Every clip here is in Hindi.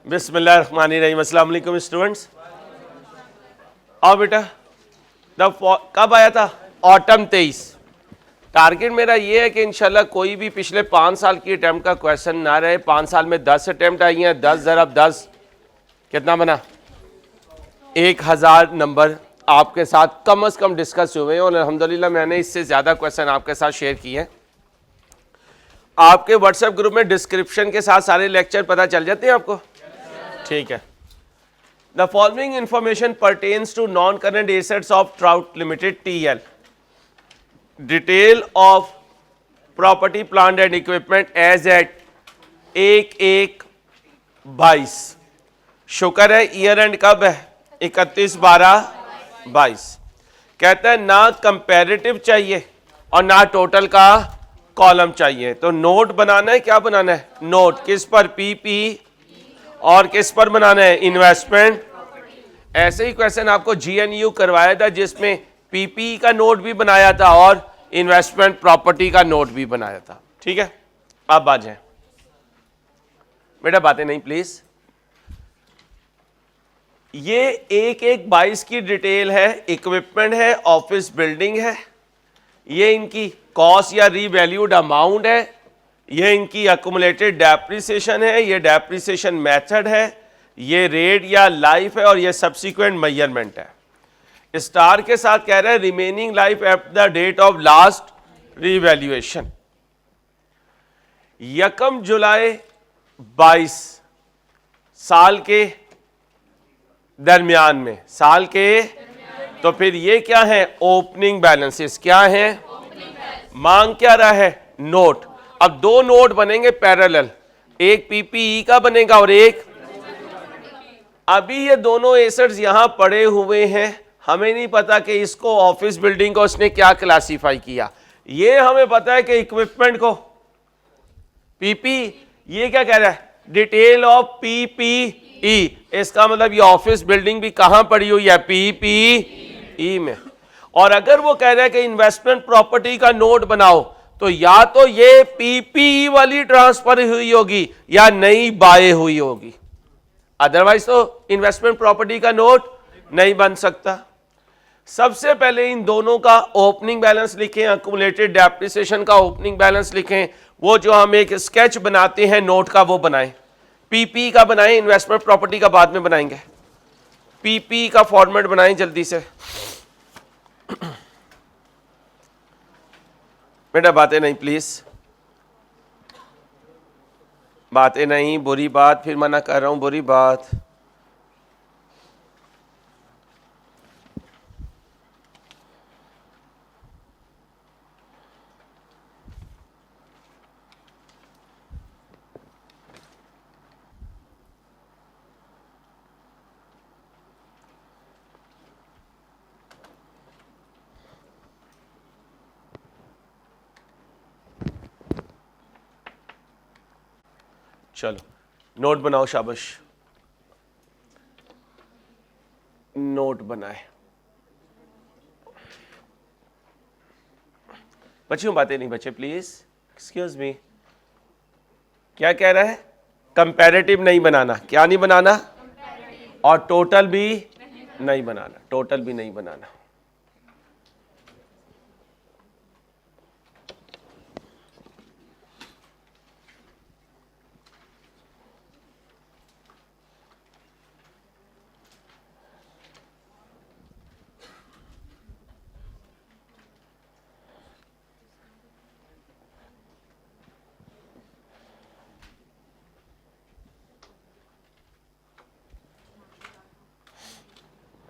बिस्मिल्लाहिर्रहमानिर्रहीम। अस्सलाम वालेकुम स्टूडेंट्स। आओ बेटा, कब आया था? ऑटम 23। टारगेट मेरा ये है कि इंशाल्लाह कोई भी पिछले 5 साल की अटैम्प्ट का क्वेश्चन ना रहे। 5 साल में 10 अटैम्प्ट आई हैं, 10 ज़रब 10 कितना बना? 1000 नंबर आपके साथ कम अज़ कम डिस्कस हुए हैं और अल्हम्दुलिल्लाह मैंने इससे ज़्यादा क्वेश्चन आपके साथ शेयर किए हैं। आपके व्हाट्सएप ग्रुप में डिस्क्रिप्शन के साथ सारे लेक्चर पता चल जाते हैं आपको? ठीक है। The following information pertains to non-current assets of Trout Limited TL. Detail of property, plant and equipment as at 1/1/22। शुक्र है ईयर एंड कब है? 31/12/22। कहता है ना कंपैरेटिव चाहिए और ना टोटल का कॉलम चाहिए, तो नोट बनाना है। क्या बनाना है? नोट। किस पर? पीपी। और किस पर बनाना है? इन्वेस्टमेंट। ऐसे ही क्वेश्चन आपको जीएनयू करवाया था जिसमें पीपी का नोट भी बनाया था और इन्वेस्टमेंट प्रॉपर्टी का नोट भी बनाया था। ठीक है, अब आ जाए बेटा, बातें नहीं प्लीज। ये 1/1/22 की डिटेल है, इक्विपमेंट है, ऑफिस बिल्डिंग है, ये इनकी कॉस्ट या रीवैल्यूड अमाउंट है, ये इनकी अकुमुलेटेड डेप्रिसिएशन है, ये डेप्रिसिएशन मेथड है, ये रेट या लाइफ है और ये सब्सिक्वेंट मेजरमेंट है। स्टार के साथ कह रहा है remaining life at the date of last revaluation 1 जुलाई 22 साल के दरमियान में, साल के तो फिर ये क्या है? Opening balances. क्या है? मांग क्या रहा है? नोट। अब दो नोट बनेंगे पैरेलल, एक पीपीई का बनेगा और एक। अभी ये दोनों एसेट्स यहां पड़े हुए हैं, हमें नहीं पता कि इसको ऑफिस बिल्डिंग को उसने क्या क्लासिफाई किया। ये हमें पता है कि इक्विपमेंट को पीपी, ये क्या कह रहा है? Detail of PPE. इसका मतलब ये ऑफिस बिल्डिंग भी कहां पड़ी हुई है? पीपीई में। और अगर वो कह रहा है कि इन्वेस्टमेंट प्रॉपर्टी का नोट बनाओ, तो या तो ये पीपीई वाली ट्रांसफर हुई होगी या नई बाय हुई होगी, अदरवाइज तो इन्वेस्टमेंट प्रॉपर्टी का नोट नहीं बन सकता। सबसे पहले इन दोनों का ओपनिंग बैलेंस लिखें, अक्यूमुलेटेड डेप्रिसिएशन का ओपनिंग बैलेंस लिखें। वो जो हम एक स्केच बनाते हैं नोट का वो बनाएं, पीपी का बनाएं, इन्वेस्टमेंट प्रॉपर्टी का बाद में बनाएंगे। पीपी का फॉर्मेट बनाएं जल्दी से बेटा, बातें नहीं प्लीज, बातें नहीं। बुरी बात, फिर मना कर रहा हूं, बुरी बात। चलो नोट बनाओ, शाबाश, नोट बनाए। बच्चियों बातें नहीं बच्चे प्लीज, एक्सक्यूज मी। क्या कह रहा है? कंपैरेटिव नहीं बनाना। क्या नहीं बनाना? और टोटल भी नहीं बनाना, टोटल भी नहीं बनाना।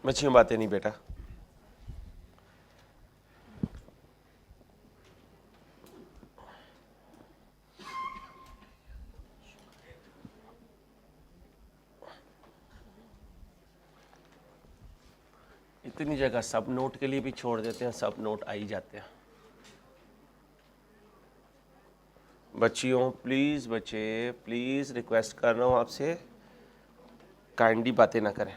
बच्चियों बातें नहीं बेटा। इतनी जगह सब नोट के लिए भी छोड़ देते हैं, सब नोट आ ही जाते हैं। बच्चियों प्लीज, बच्चे प्लीज, रिक्वेस्ट कर रहा हूं आपसे, काइंडली बातें ना करें।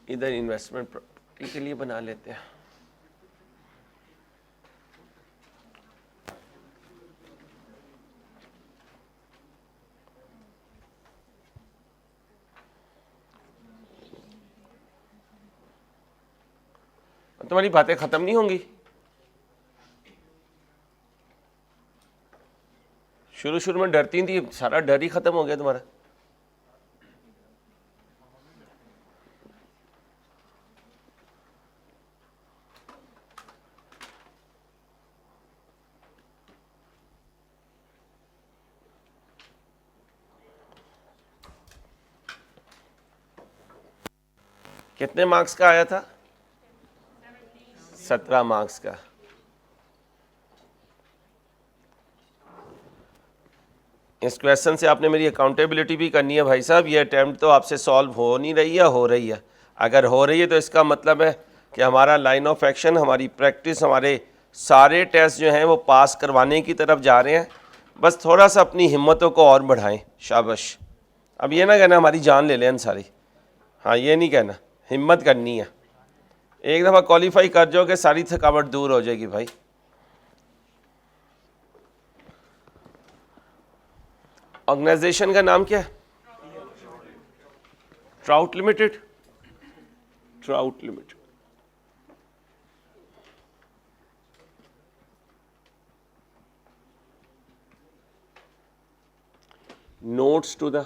इधर इन्वेस्टमेंट प्रॉपर्टी के लिए बना लेते हैं। तुम्हारी बातें खत्म नहीं होंगी, शुरू शुरू में डरती थी, सारा डर ही खत्म हो गया तुम्हारा। कितने मार्क्स का आया था? 17 मार्क्स का। इस क्वेश्चन से आपने मेरी अकाउंटेबिलिटी भी करनी है भाई साहब। ये अटैम्प्ट तो आपसे सॉल्व हो नहीं रही है, हो रही है। अगर हो रही है तो इसका मतलब है कि हमारा लाइन ऑफ एक्शन, हमारी प्रैक्टिस, हमारे सारे टेस्ट जो हैं वो पास करवाने की तरफ जा रहे हैं। बस थोड़ा सा अपनी हिम्मतों को और बढ़ाएं। शाबाश। अब ये ना कहना हमारी जान ले लें सारी, हाँ ये नहीं कहना, हिम्मत करनी है। एक दफ़ा क्वालिफाई कर जाओगे सारी थकावट दूर हो जाएगी भाई। ऑर्गेनाइजेशन का नाम क्या है? Trout Limited. Trout Limited. Notes to the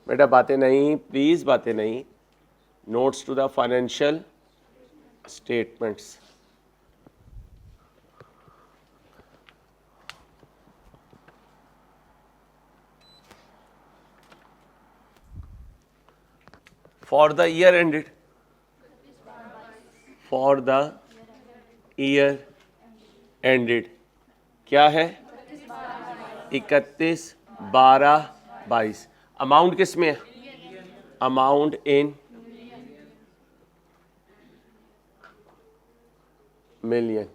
बेटा बातें नहीं, प्लीज बातें नहीं। Notes to the financial statements. For the year ended, for the year ended क्या है? 31/12/22। अमाउंट किस में है? Amount in million,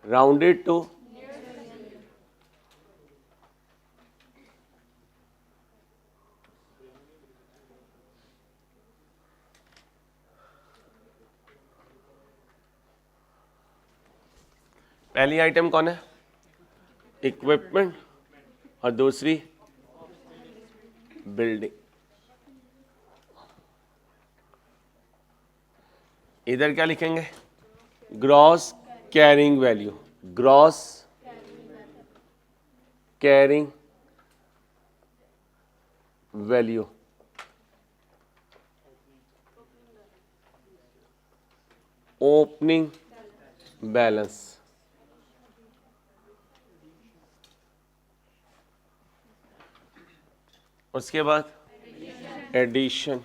rounded to पहली आइटम कौन है? इक्विपमेंट, और दूसरी बिल्डिंग। इधर क्या लिखेंगे? Gross carrying value, gross carrying value. Opening balance, उसके बाद एडिशन।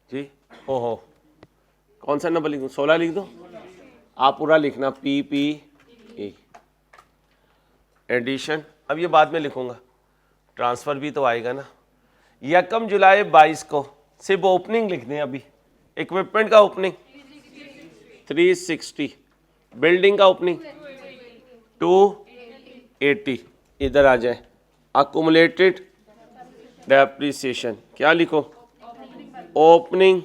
जी हो कौन सा नंबर लिख दूँ? 16 लिख दो। आप पूरा लिखना PPE एडिशन। अब ये बाद में लिखूंगा, ट्रांसफर भी तो आएगा ना। 1 जुलाई 22 को सिर्फ ओपनिंग लिख दें। अभी इक्विपमेंट का ओपनिंग 360, बिल्डिंग का ओपनिंग 280। इधर आ जाए, अकुमुलेटेड डेप्रिसिएशन क्या लिखो? ओपनिंग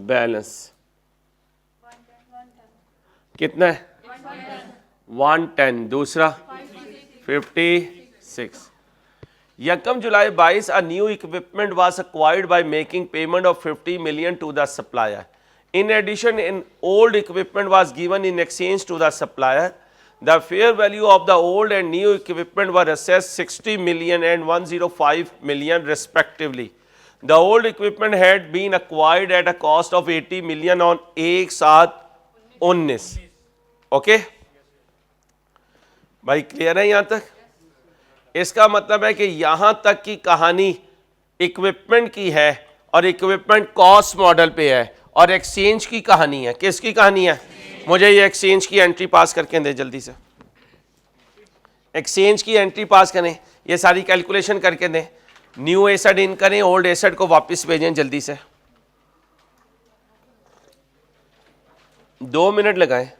बैलेंस कितना है? 110। दूसरा 56। 1 जुलाई 22 a new equipment was acquired by making payment of 50 million to the supplier. In addition, an old equipment was given in exchange to the supplier. The fair value of the old and new equipment were assessed 60 million and 105 million respectively. The old equipment had been acquired at a cost of 80 million on 1/7/19. Okay भाई, क्लियर है यहां तक? इसका मतलब है कि यहां तक की कहानी इक्विपमेंट की है और इक्विपमेंट कॉस्ट मॉडल पे है, और एक्सचेंज की कहानी है। किसकी कहानी है? मुझे ये एक्सचेंज की एंट्री पास करके दे जल्दी से। एक्सचेंज की एंट्री पास करें, ये सारी कैलकुलेशन करके दें। न्यू एसेट इन करें, ओल्ड एसेट को वापस भेजें जल्दी से। 2 मिनट लगाएं।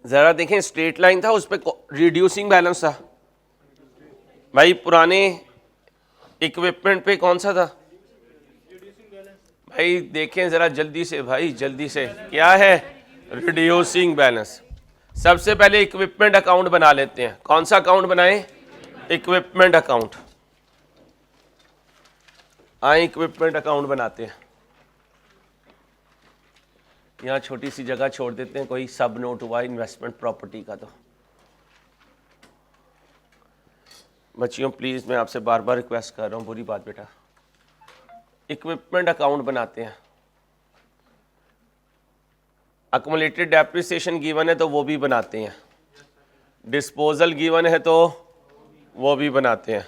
जरा देखें, स्ट्रेट लाइन था, उस पर रिड्यूसिंग बैलेंस था। भाई पुराने इक्विपमेंट पे कौन सा था? भाई देखें जरा जल्दी से, भाई जल्दी से, क्या है? Reducing balance. सबसे पहले इक्विपमेंट अकाउंट बना लेते हैं। कौन सा अकाउंट बनाएं? Equipment account. आए इक्विपमेंट अकाउंट बनाते हैं। यहाँ छोटी सी जगह छोड़ देते हैं, कोई सब नोट हुआ इन्वेस्टमेंट प्रॉपर्टी का। तो बच्चियों प्लीज़ मैं आपसे बार बार रिक्वेस्ट कर रहा हूँ, बुरी बात बेटा। इक्विपमेंट अकाउंट बनाते हैं। अक्मुलेटेड डेप्रिसिएशन गिवन है तो वो भी बनाते हैं, डिस्पोजल गिवन है तो वो भी बनाते हैं।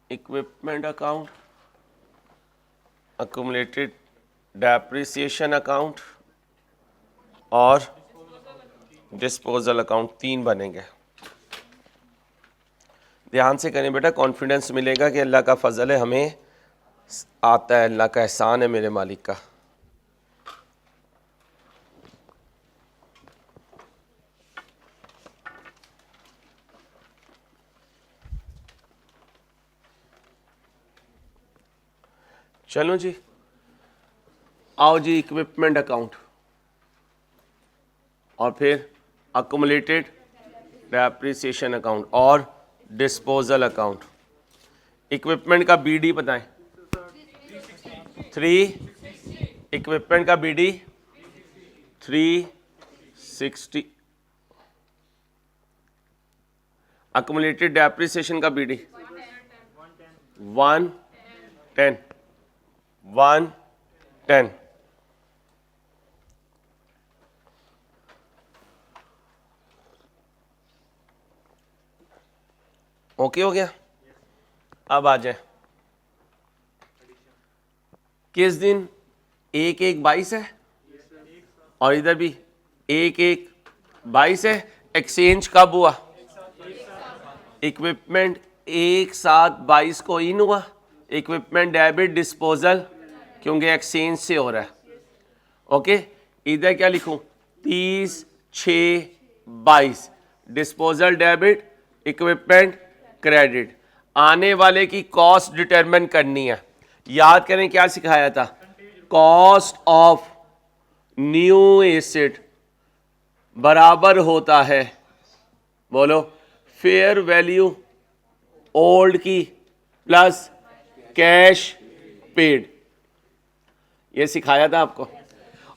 इक्विपमेंट अकाउंट, अक्मुलेटेड डेप्रिसिएशन अकाउंट और डिस्पोजल अकाउंट, 3 बनेंगे। ध्यान से करें बेटा, कॉन्फिडेंस मिलेगा कि अल्लाह का फजल है, हमें आता है, अल्लाह का एहसान है मेरे मालिक का। चलो जी, आओ जी, इक्विपमेंट अकाउंट और फिर अक्मुलेटेड डेप्रिसिएशन अकाउंट और डिस्पोजल अकाउंट। इक्विपमेंट का बीडी बताएं। 3, इक्विपमेंट का बीडी 360, अक्मुलेटेड डेप्रिसिएशन का बीडी 110, 110। ओके हो गया। अब आ जाए, किस दिन 1/1/22 है और इधर भी 1/1/22 है। एक्सचेंज कब हुआ? इक्विपमेंट 1/7/22 को इन हुआ। इक्विपमेंट डेबिट डिस्पोजल, क्योंकि एक्सचेंज से हो रहा है। ओके, इधर क्या लिखूं? 30/6/22 डिस्पोजल डेबिट, इक्विपमेंट क्रेडिट। आने वाले की कॉस्ट डिटरमिन करनी है। याद करें क्या सिखाया था? कॉस्ट ऑफ न्यू एसेट बराबर होता है, बोलो, फेयर वैल्यू ओल्ड की प्लस कैश पेड। ये सिखाया था आपको।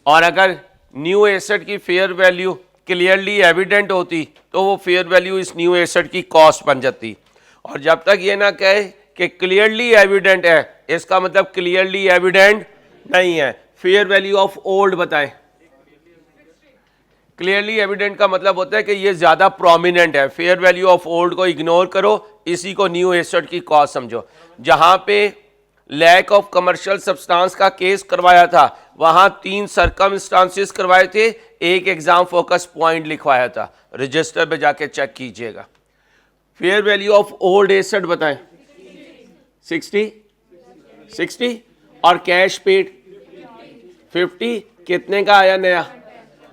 और अगर न्यू एसेट की फेयर वैल्यू क्लियरली एविडेंट होती तो वो फेयर वैल्यू इस न्यू एसेट की कॉस्ट बन जाती। और जब तक ये ना कहे कि क्लियरली एविडेंट है, इसका मतलब क्लियरली एविडेंट नहीं है। फेयर वैल्यू ऑफ ओल्ड बताएं। क्लियरली एविडेंट का मतलब होता है कि ये ज्यादा प्रोमिनेंट है। फेयर वैल्यू ऑफ ओल्ड को इग्नोर करो, इसी को न्यू एसेट की कॉस्ट समझो। जहां पे लैक ऑफ कमर्शियल सब्सटेंस का केस करवाया था, वहां 3 सर्कमस्टांसेस करवाए थे, एक एग्जाम फोकस पॉइंट लिखवाया था। रजिस्टर पे जाके चेक कीजिएगा। Fair value of old asset बताएं। 60 और कैश पेड 50। कितने का आया नया?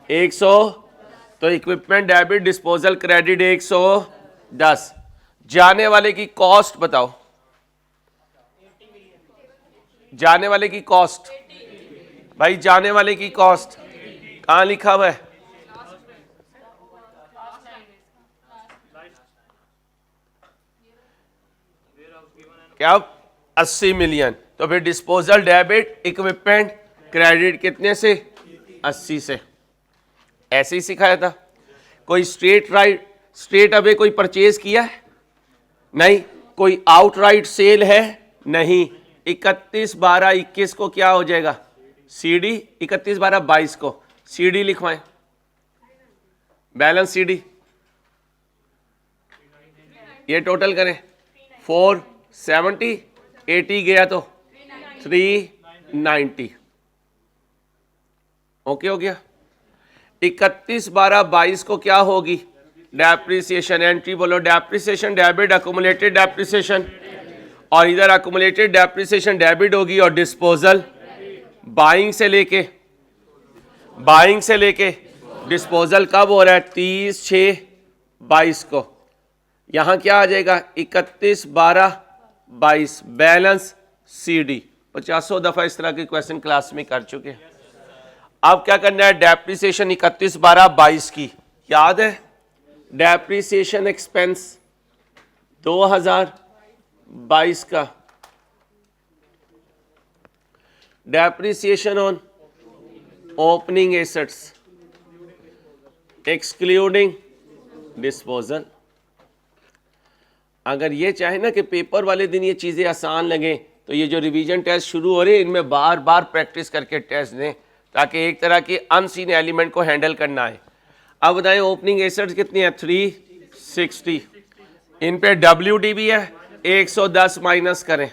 100। तो इक्विपमेंट डेबिट डिस्पोजल क्रेडिट 110। जाने वाले की कॉस्ट बताओ। जाने वाले की कॉस्ट, भाई जाने वाले की कॉस्ट कहां लिखा हुआ है? क्या? 80 मिलियन। तो फिर डिस्पोजल डेबिट इक्विपमेंट क्रेडिट कितने से? 80 से। ऐसे ही सिखाया था। कोई स्ट्रेट अवे कोई परचेज किया है? नहीं। कोई आउटराइट सेल है? नहीं। 31/12/21 को क्या हो जाएगा? सीडी। 31/12/22 को सीडी लिखवाएं। बैलेंस सीडी ये टोटल करें। 470, 80 गया तो 390। ओके हो गया। 31/12/22 को क्या होगी? डेप्रिसिएशन। एंट्री बोलो, डेप्रिसिएशन डेबिट अक्यूमुलेटेड डेप्रिसिएशन। और इधर अक्यूमुलेटेड डेप्रिसिएशन डेबिट होगी और डिस्पोजल बाइंग से लेके डिस्पोजल कब हो रहा है? 30/6/22 को। यहां क्या आ जाएगा? 31/12/22 बैलेंस CD। 50 दफा इस तरह के क्वेश्चन क्लास में कर चुके हैं। अब क्या करना है? डेप्रिसिएशन 31/12/22 की याद है? डेप्रिसिएशन एक्सपेंस 2022 का, depreciation on opening assets excluding disposal. अगर ये चाहे ना कि पेपर वाले दिन ये चीज़ें आसान लगें, तो ये जो रिवीजन टेस्ट शुरू हो रहे हैं इनमें बार बार प्रैक्टिस करके टेस्ट दें, ताकि एक तरह की अनसीन एलिमेंट को हैंडल करना है। अब बताएं ओपनिंग एसेट्स कितनी है? 360। इन पे WDV है 110 माइनस करें।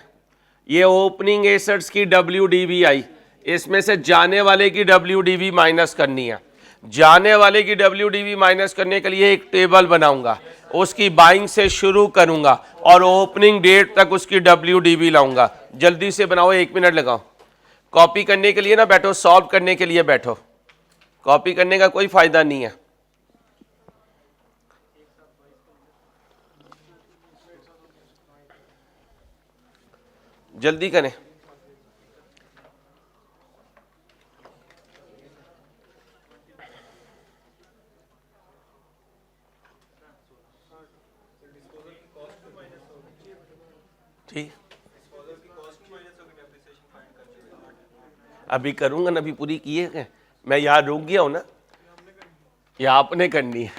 ये ओपनिंग एसेट्स की WDV आई, इसमें से जाने वाले की WDV माइनस करनी है। जाने वाले की WDV माइनस करने के लिए एक टेबल बनाऊंगा, उसकी बाइंग से शुरू करूंगा और ओपनिंग डेट तक उसकी WDV लाऊंगा। जल्दी से बनाओ, 1 मिनट लगाओ। कॉपी करने के लिए ना बैठो, सॉल्व करने के लिए बैठो। कॉपी करने का कोई फायदा नहीं है। जल्दी करें। ठीक, अभी करूंगा ना, अभी पूरी की है। मैं यहाँ रुक गया हूं ना, या आपने करनी है?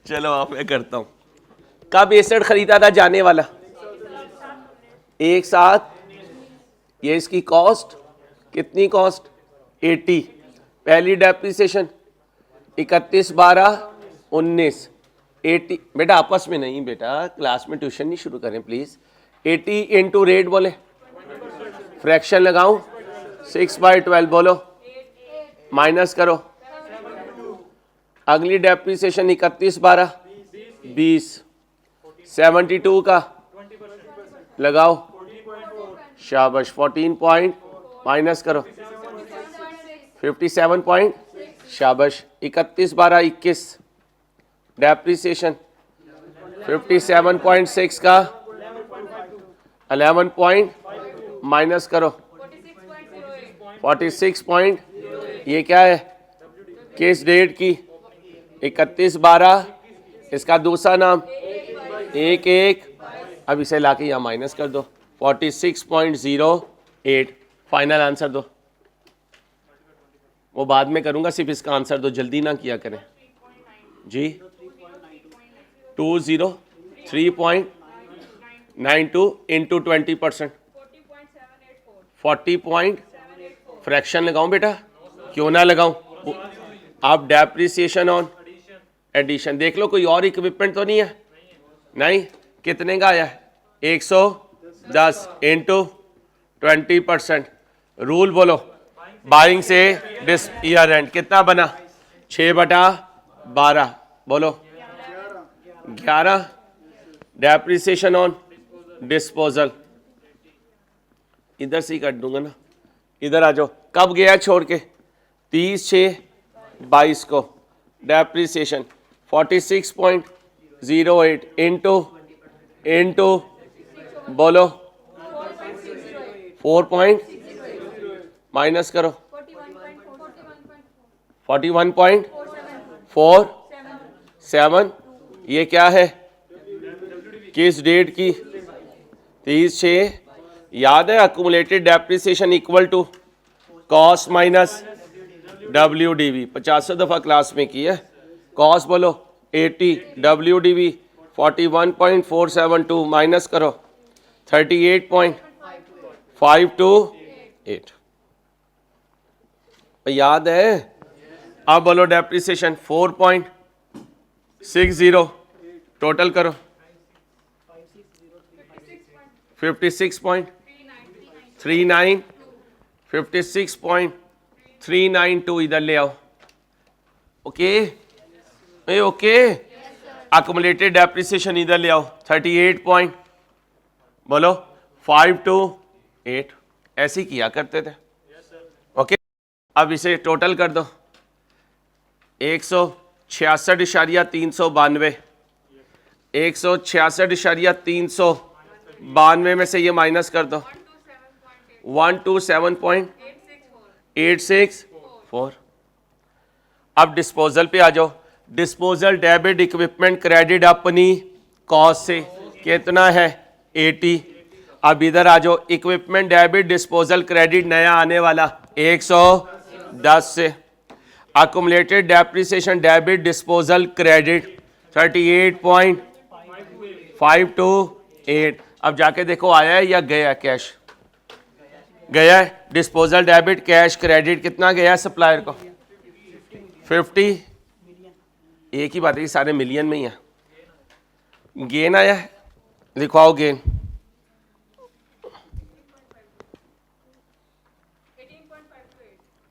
चलो आप, मैं करता हूं। कब एसेट खरीदा था जाने वाला? एक साथ। ये इसकी कॉस्ट कितनी? कॉस्ट 80। पहली डेप्रिसिएशन 31/12/19। 80 बेटा आपस में नहीं, बेटा क्लास में ट्यूशन नहीं शुरू करें प्लीज। 80 इंटू रेट बोले, फ्रैक्शन लगाऊं 6/12 बोलो, माइनस करो। अगली डेप्रिसिएशन 31/12/20। 72 का लगाओ, शाबाश। 14 पॉइंट माइनस करो, 57 पॉइंट, शाबाश। 31/12/21 डेप्रिसिएशन 57.6 का 11 पॉइंट माइनस करो, 46 पॉइंट। ये क्या है? किस डेट की? 31/12। इसका दूसरा नाम 1/1। अब इसे लाके यहाँ माइनस कर दो, 46.08। फाइनल आंसर दो। वो बाद में करूंगा, सिर्फ इसका आंसर दो, जल्दी ना किया करें जी। 203.92 इंटू 20%, 40 पॉइंट। फ्रैक्शन लगाऊं बेटा? क्यों ना लगाऊं? आप डेप्रिसिएशन ऑन एडिशन देख लो, कोई और इक्विपमेंट तो नहीं है? नहीं। कितने का आया है? 110 इंटू 20%। रूल बोलो, बाइंग से डिस ईयर एंड कितना बना? 6/12 बोलो, 11। डेप्रिसिएशन ऑन डिस्पोजल इधर से ही काट दूंगा ना, इधर आ जाओ। कब गया छोड़ के? 30/6/22 को। डेप्रिसिएशन 46.08 इंटू बोलो 4 पॉइंट माइनस करो, 41.47। ये क्या है? किस डेट की? 30/6। याद है accumulated depreciation equal to cost minus WDV। 50 दफा क्लास में की है। कॉस्ट बोलो 80, WDV 41.472 माइनस करो 38.528। याद है? अब बोलो डेप्रिसिएशन 4.60 टोटल करो, 56.39, 56.392 इधर ले आओ। Okay okay. अक्यूमुलेटेड डेप्रिसिएशन इधर ले आओ 38. बोलो 5 to 8, ऐसे ही किया करते थे। ओके, अब इसे टोटल कर दो, 166.392, 166.392 में से ये माइनस कर दो, 127.864। अब डिस्पोजल पे आ जाओ। डिस्पोजल डेबिट इक्विपमेंट क्रेडिट अपनी कॉस्ट से कितना है 80। अब इधर आ जाओ, इक्विपमेंट डेबिट डिस्पोजल क्रेडिट नया आने वाला 110 से। Accumulated depreciation debit disposal credit 38.528। अब जाके देखो आया है या गया कैश, गया है। डिस्पोजल डेबिट कैश क्रेडिट कितना गया है सप्लायर को 50। एक ही बात है, सारे मिलियन में ही है। गेन आया है, लिखवाओ गेन।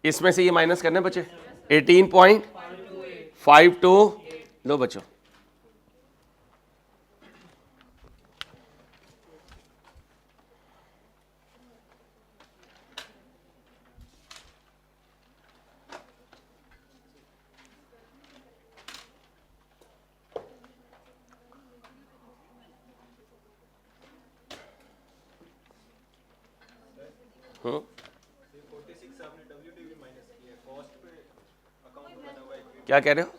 इसमें से ये माइनस करने बचे 18.52। लो बच्चों, क्या कह रहे हो?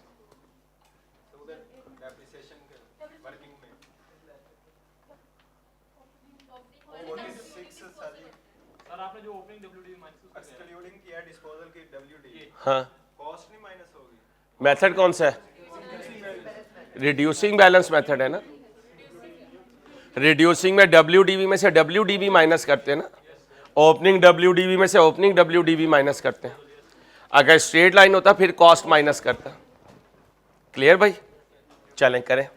सर आपने जो ओपनिंग WDV माइनस एक्सक्लूडिंग किया डिस्पोजल की WDV, हाँ, कॉस्ट नहीं माइनस होगी। मेथड कौन सा है? रिड्यूसिंग बैलेंस मेथड है ना। रिड्यूसिंग में WDV में से WDV माइनस करते हैं ना, ओपनिंग WDV में से ओपनिंग WDV माइनस करते हैं। अगर स्ट्रेट लाइन होता फिर कॉस्ट माइनस करता। क्लियर भाई? चलें करें।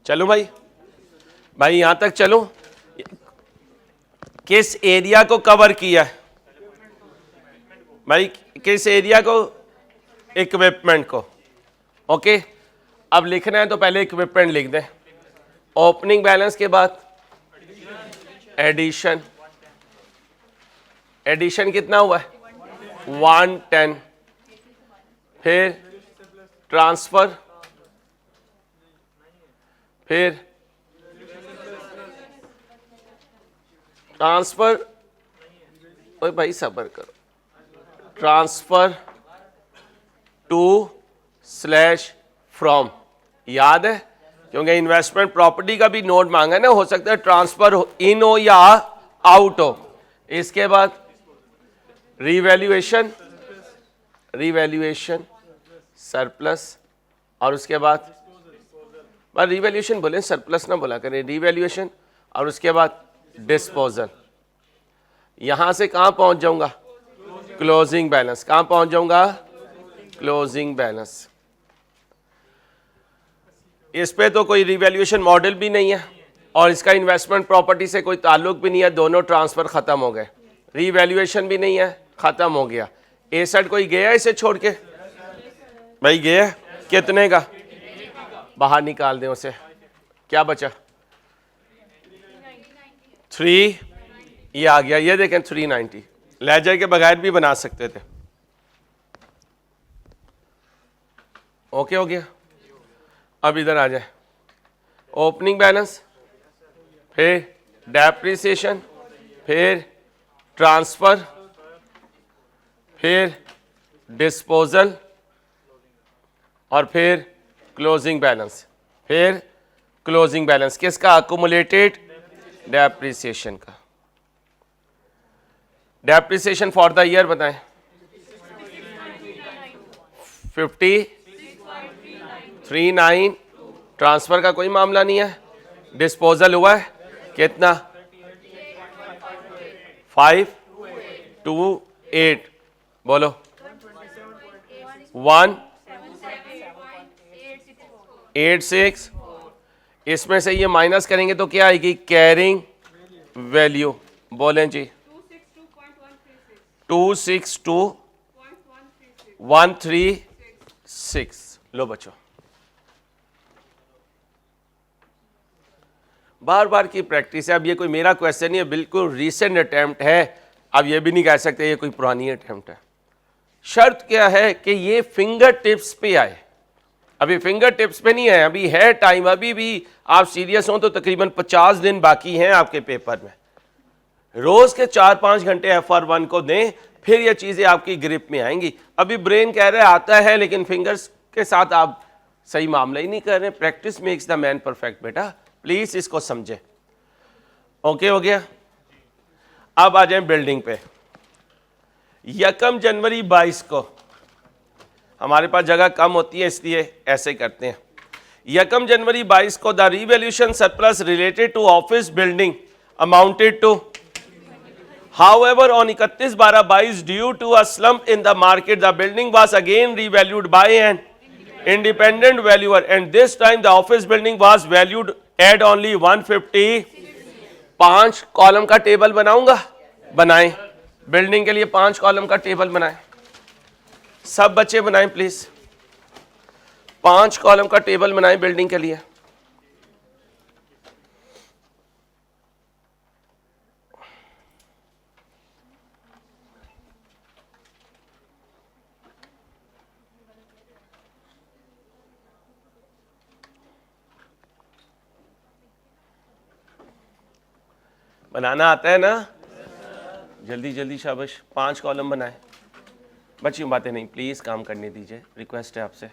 चलो भाई, भाई यहां तक चलो। किस एरिया को कवर किया है भाई? किस एरिया को? इक्विपमेंट को। ओके, अब लिखना है तो पहले इक्विपमेंट लिख दें। ओपनिंग बैलेंस के बाद एडिशन। एडिशन कितना हुआ है 110। फिर ट्रांसफर, फिर ट्रांसफर, ओए भाई सब्र करो, ट्रांसफर टू स्लैश फ्रॉम। याद है? क्योंकि इन्वेस्टमेंट प्रॉपर्टी का भी नोट मांगा ना, हो सकता है ट्रांसफर इन हो या आउट हो। इसके बाद रीवैल्यूएशन, रीवैल्यूएशन सरप्लस, और उसके बाद रिवैल्यूएशन बोले, सरप्लस ना बोला करें, रिवैल्यूएशन, और उसके बाद डिस्पोजल। यहां से कहां पहुंच जाऊंगा? Closing balance. कहां पहुंच जाऊंगा? Closing balance. इस पे तो कोई रिवैल्यूएशन मॉडल भी नहीं है और इसका इन्वेस्टमेंट प्रॉपर्टी से कोई ताल्लुक भी नहीं है। दोनों ट्रांसफर खत्म हो गए, रिवैल्यूएशन भी नहीं है, खत्म हो गया। एसेट कोई गया इसे छोड़ के? भाई गया। कितने का? बाहर निकाल दें उसे। क्या बचा? 3। ये आ गया, ये देखें 390। लेजर के बगैर भी बना सकते थे। ओके हो गया। अब इधर आ जाए, ओपनिंग बैलेंस, फिर डेप्रिसिएशन, फिर ट्रांसफर, फिर डिस्पोजल, और फिर क्लोजिंग बैलेंस। फिर क्लोजिंग बैलेंस किसका? अकुमुलेटेड डेप्रिसिएशन का। डेप्रिसिएशन फॉर द ईयर बताएं। 50,339। ट्रांसफर का कोई मामला नहीं है। डिस्पोजल हुआ है कितना? 5 28 बोलो 186। इसमें से ये माइनस करेंगे तो क्या आएगी? Carrying value. बोलें जी 262.136। लो बच्चों, बार बार की प्रैक्टिस है। अब ये कोई मेरा क्वेश्चन नहीं है, बिल्कुल रीसेंट अटेम्प्ट है। अब ये भी नहीं कह सकते ये कोई पुरानी अटेम्प्ट है। शर्त क्या है कि ये फिंगर टिप्स पे आए। अभी फिंगर टिप्स पे नहीं है, अभी है टाइम, अभी भी आप सीरियस हो तो तकरीबन 50 दिन बाकी हैं आपके पेपर में। रोज के 4-5 घंटे FR1 को दें, फिर ये चीजें आपकी ग्रिप में आएंगी। अभी ब्रेन कह रहे आता है, लेकिन फिंगर्स के साथ आप सही मामला ही नहीं कर रहे। Practice makes the man perfect बेटा, प्लीज इसको समझे। ओके हो गया। अब आ जाए बिल्डिंग पे। 1 जनवरी 22 को, हमारे पास जगह कम होती है इसलिए ऐसे करते हैं। 1 जनवरी 22 को the revaluation surplus related to office building amounted to, however on 31/12/22 due to a slump in the market the building was again revalued by an independent valuer and this time the office building was valued at only 150। 5 column का टेबल बनाऊंगा, बनाएं। बिल्डिंग के लिए 5 कॉलम का टेबल बनाएं। सब बच्चे बनाएं प्लीज, 5 कॉलम का टेबल बनाएं बिल्डिंग के लिए। बनाना आता है ना? जल्दी जल्दी शाबाश, 5 कॉलम बनाएं। बच्चियों बातें नहीं, प्लीज काम करने दीजिए, रिक्वेस्ट है आपसे।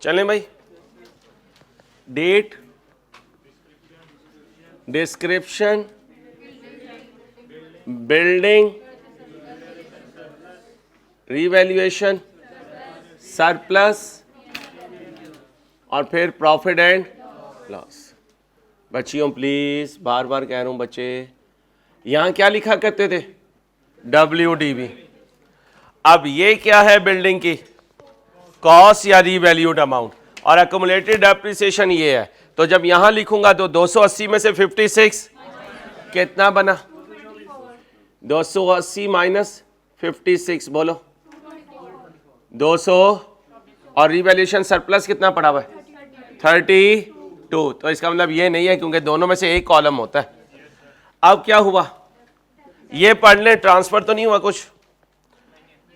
चलें भाई। Date, description, building, revaluation, surplus और फिर प्रॉफिट एंड लॉस। बच्चियों प्लीज बार बार कह रहा हूं बच्चे, यहां क्या लिखा करते थे? WDV। अब ये क्या है? बिल्डिंग की कॉस्ट या रीवैल्यूड अमाउंट, और एक्युमुलेटेड डेप्रिसिएशन ये है। तो जब यहां लिखूंगा तो 280 में से 56 कितना बना? 280 माइनस 56 बोलो 200, और रिवैल्यूएशन सरप्लस कितना पड़ा हुआ है? 32। तो इसका मतलब ये नहीं है, क्योंकि दोनों में से एक कॉलम होता है। अब क्या हुआ ये पढ़ लें, ट्रांसफर तो नहीं हुआ कुछ।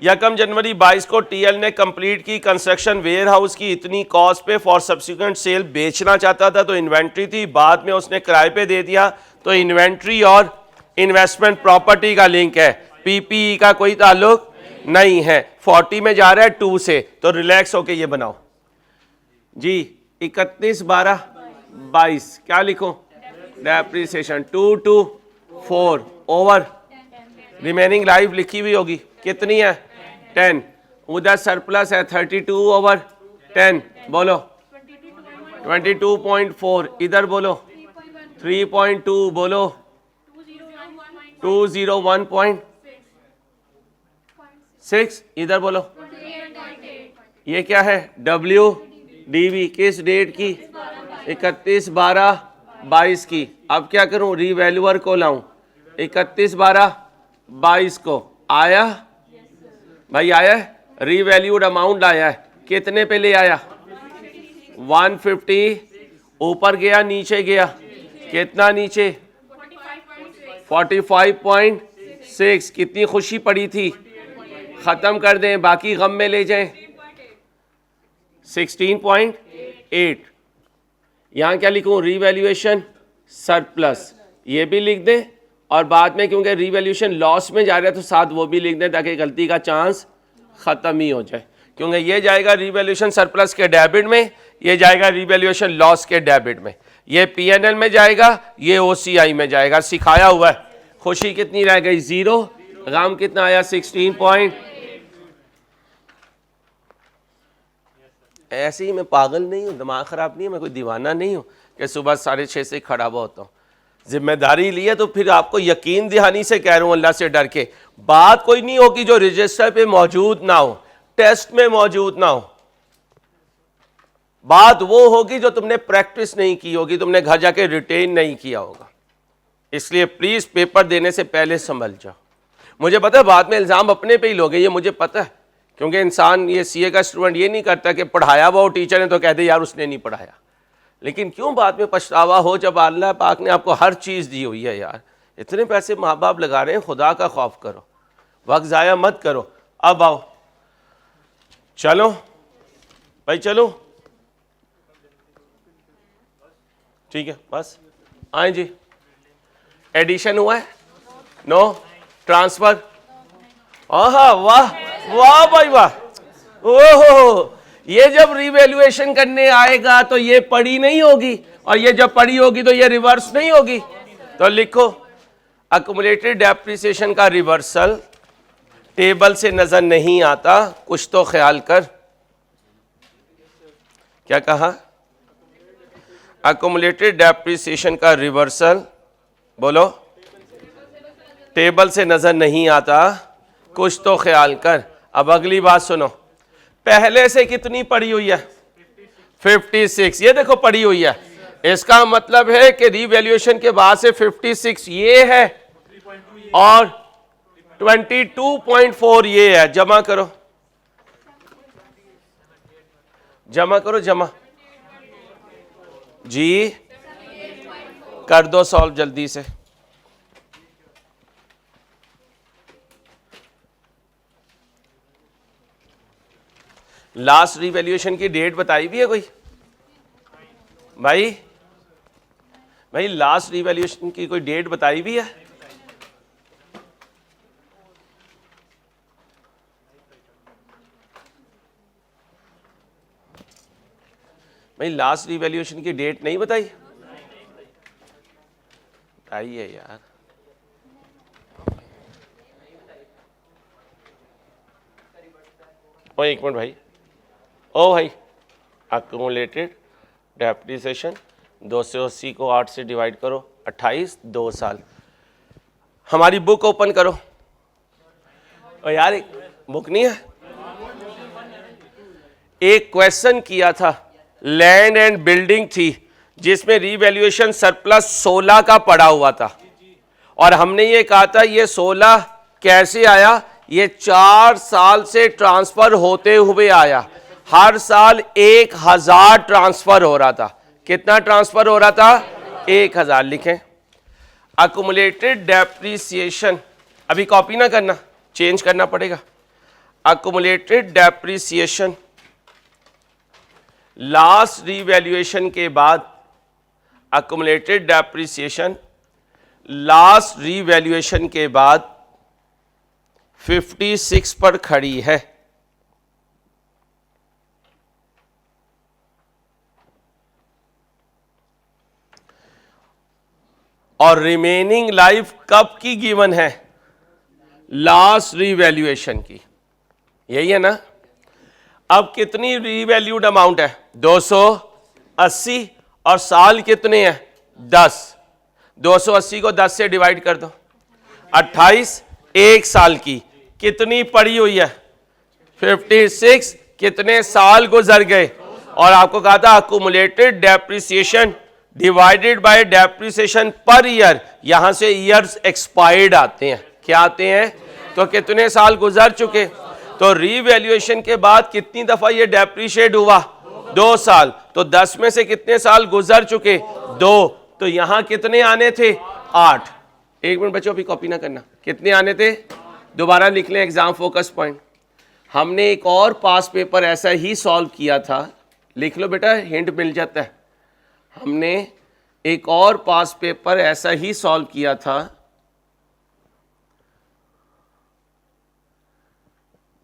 1 जनवरी 22 को टीएल ने कंप्लीट की कंस्ट्रक्शन वेयर हाउस की इतनी कॉस्ट पे फॉर सब्सिक्वेंट सेल। बेचना चाहता था तो इन्वेंट्री थी, बाद में उसने किराए पे दे दिया। तो इन्वेंट्री और इन्वेस्टमेंट प्रॉपर्टी का लिंक है, पीपीई का कोई ताल्लुक नहीं है। 40 में जा रहा है 2 से, तो रिलैक्स होके ये बनाओ जी। 31/12/22 क्या लिखो? डेप्रिसिएशन 224 ओवर रिमेनिंग लाइफ लिखी हुई होगी, कितनी है? 10। उधर सरप्लस है 32 ओवर 10, बोलो 22.4। इधर बोलो 3.2, बोलो 201.6। इधर बोलो ये क्या है? WDV। किस डेट की? 31/12/22 की। अब क्या करूं? रीवैल्यूअर को लाऊं। 31/12/22 को आया भाई, आया है। रीवैल्यूड अमाउंट आया है, कितने पे ले आया? 150 ऊपर गया नीचे गया, कितना नीचे 45.6। कितनी खुशी पड़ी थी, खत्म कर दें, बाकी गम में ले जाएं। 16.8। यहां क्या लिखूं, रीवैल्यूएशन सरप्लस, ये भी लिख दें, और बाद में क्योंकि रीवैल्यूएशन लॉस में जा रहा है तो साथ वो भी लिख दें ताकि गलती का चांस खत्म ही हो जाए, क्योंकि ये जाएगा रीवैल्यूएशन सरप्लस के डेबिट में, ये जाएगा रीवैल्यूएशन लॉस के डेबिट में, ये पीएनएल में जाएगा, ये ओसीआई में जाएगा। सिखाया हुआ है। खुशी कितनी रह गई, 0। गम कितना आया, 16 ऐसे ही मैं पागल नहीं हूं, दिमाग खराब नहीं है, मैं कोई दीवाना नहीं हूं कि सुबह 6:30 से खड़ा हुआ होता हूं। जिम्मेदारी ली है तो फिर आपको यकीन दहानी से कह रहा हूं, अल्लाह से डर के। बात कोई नहीं होगी जो रजिस्टर पे मौजूद ना हो, टेस्ट में मौजूद ना हो। बात वो होगी जो तुमने प्रैक्टिस नहीं की होगी, तुमने घर जाके रिटेन नहीं किया होगा। इसलिए प्लीज पेपर देने से पहले संभल जाओ। मुझे पता है बाद में इल्जाम अपने पे ही लोगे, ये मुझे पता है, क्योंकि इंसान, ये सीए का स्टूडेंट ये नहीं करता कि पढ़ाया वो टीचर ने तो कहते यार उसने नहीं पढ़ाया। लेकिन क्यों बाद में पछतावा हो जब अल्लाह पाक ने आपको हर चीज़ दी हुई है। यार इतने पैसे माँ बाप लगा रहे हैं, खुदा का खौफ करो, वक्त ज़ाया मत करो। अब आओ, चलो भाई चलो, ठीक है बस आए जी। एडिशन हुआ है, नो ट्रांसफर, हाँ वाह वाह भाई वाह, ओहो, ये जब रिवैल्यूएशन करने आएगा तो ये पड़ी नहीं होगी, और ये जब पड़ी होगी तो ये रिवर्स नहीं होगी। तो लिखो, अक्युमुलेटेड डेप्रिसिएशन का रिवर्सल टेबल से नजर नहीं आता, कुछ तो ख्याल कर। क्या कहा, अक्युमुलेटेड डेप्रिसिएशन का रिवर्सल, बोलो, टेबल से नजर नहीं आता, कुछ तो ख्याल कर। अब अगली बात सुनो, पहले से कितनी पड़ी हुई है, 56, ये देखो पड़ी हुई है। इसका मतलब है कि रिवैल्यूएशन के बाद से 56 ये है और 22.4 ये है। जमा करो, जमा करो, जमा जी, कर दो सॉल्व जल्दी से। लास्ट रिवैल्यूएशन की डेट बताई भी है कोई भाई? भाई लास्ट रिवैल्यूएशन की कोई डेट बताई भी है? भाई लास्ट रिवैल्यूएशन की डेट नहीं बताई? बताइए यार। ओ एक मिनट भाई, ओ भाई, अक्यूमुलेटेड डेप्रिसिएशन 280 को 8 से डिवाइड करो, 28, 2 साल। हमारी बुक ओपन करो। और यार एक बुक नहीं है, एक क्वेश्चन किया था, लैंड एंड बिल्डिंग थी जिसमें रिवैल्यूएशन सरप्लस 16 का पड़ा हुआ था, और हमने ये कहा था ये 16 कैसे आया, ये 4 साल से ट्रांसफर होते हुए आया। हर साल 1000 ट्रांसफर हो रहा था। कितना ट्रांसफर हो रहा था? 1000। लिखें, अक्युमुलेटेड डेप्रिसिएशन, अभी कॉपी ना करना, चेंज करना पड़ेगा। अक्युमुलेटेड डेप्रिसिएशन लास्ट रिवैल्यूएशन के बाद, अक्युमुलेटेड डेप्रिसिएशन लास्ट रिवैल्यूएशन के बाद 56 पर खड़ी है। और रिमेनिंग लाइफ कब की गिवन है? लास्ट रिवैल्यूएशन की। यही है ना? अब कितनी रिवैल्यूड अमाउंट है? 280, और साल कितने हैं? 10। 280 को 10 से डिवाइड कर दो, 28, 1 साल की। कितनी पड़ी हुई है? 56। कितने साल गुजर गए? और आपको कहा था accumulated depreciation divided by depreciation पर ईयर, यहां से ईयर्स एक्सपायर्ड आते हैं। क्या आते हैं? तो कितने साल गुजर चुके? तो रीवैल्यूएशन के बाद कितनी दफा ये डेप्रिशिएट हुआ? 2 साल। तो 10 में से कितने साल गुजर चुके? 2। तो यहां कितने आने थे? 8। एक मिनट बच्चों, अभी कॉपी ना करना। कितने आने थे? दोबारा लिख लें एग्जाम फोकस पॉइंट। हमने एक और पास पेपर ऐसा ही सॉल्व किया था, लिख लो बेटा, हिंट मिल जाता है। हमने एक और पास पेपर ऐसा ही सॉल्व किया था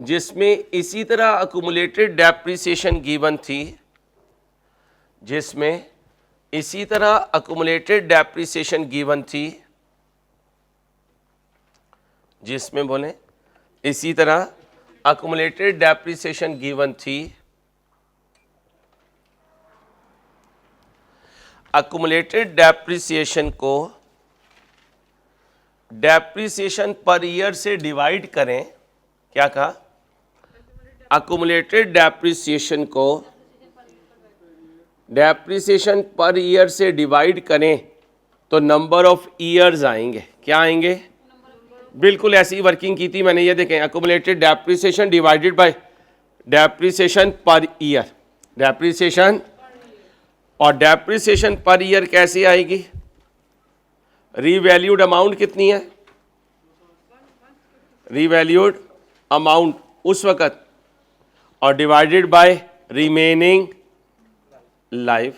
जिसमें इसी तरह अक्यूमुलेटेड डेप्रिसिएशन गिवन थी, जिसमें इसी तरह अक्यूमुलेटेड डेप्रिसिएशन गिवन थी, जिसमें बोले इसी तरह अक्यूमुलेटेड डेप्रिसिएशन गिवन थी। अक्यूमुलेटेड डेप्रिसिएशन को डेप्रिसिएशन पर ईयर से डिवाइड करें। क्या कहा? अक्यूमुलेटेड डेप्रिसिएशन को डेप्रिसिएशन पर ईयर से डिवाइड करें तो नंबर ऑफ ईयर्स आएंगे। क्या आएंगे? बिल्कुल ऐसी वर्किंग की थी मैंने, ये देखें, accumulated depreciation divided by depreciation पर ईयर। डेप्रिसिएशन और डेप्रिसिएशन पर ईयर कैसे आएगी? रीवैल्यूड अमाउंट कितनी है? रीवैल्यूड अमाउंट उस वक्त, और divided by remaining life.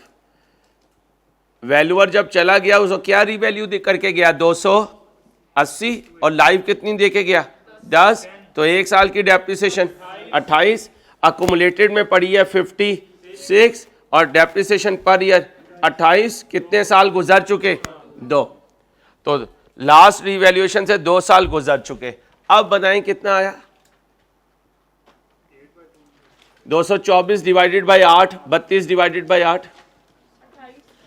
Valuer जब चला गया उसको क्या रीवैल्यू दे करके गया? 280। और लाइफ कितनी दे के गया? 10। तो 1 साल की डेप्रिसिएशन 28। अक्यूमुलेटेड में पड़ी है 56 और डेप्रिसिएशन पर ईयर 28। कितने साल गुजर चुके? 2। तो लास्ट रिवैल्यूएशन से 2 साल गुजर चुके। अब बताएं कितना आया? 224 डिवाइडेड बाय 8, 32 डिवाइडेड बाय 8,